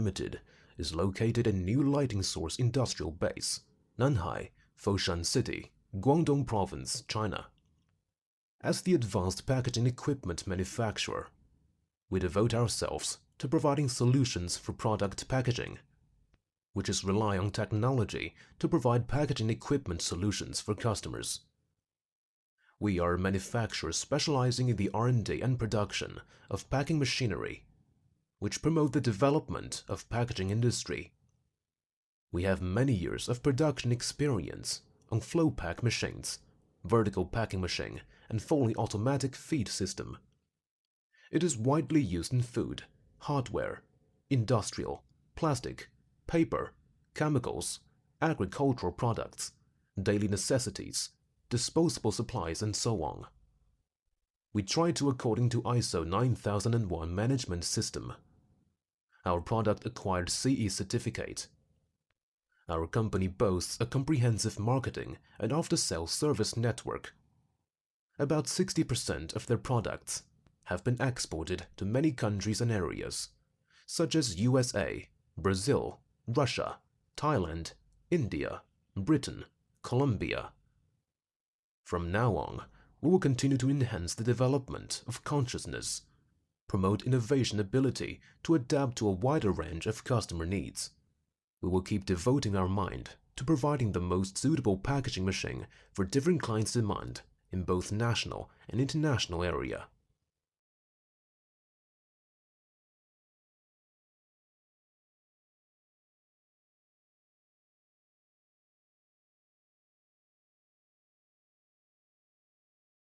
Limited is located in New Lighting Source Industrial Base, Nanhai, Foshan City, Guangdong Province, China. As the advanced packaging equipment manufacturer, we devote ourselves to providing solutions for product packaging, which is rely on technology to provide packaging equipment solutions for customers. We are a manufacturer specializing in the R&D and production of packing machinery, which promote the development of packaging industry. We have many years of production experience on flow pack machines, vertical packing machine, and fully automatic feed system. It is widely used in food, hardware, industrial, plastic, paper, chemicals, agricultural products, daily necessities, disposable supplies, and so on. We try to according to ISO 9001 management system. Our product acquired CE certificate. Our company boasts a comprehensive marketing and after-sales service network. About 60% of their products have been exported to many countries and areas, such as USA, Brazil, Russia, Thailand, India, Britain, Colombia. From now on, we will continue to enhance the development of consciousness, promote innovation ability to adapt to a wider range of customer needs. We will keep devoting our mind to providing the most suitable packaging machine for different clients' demand in both national and international area.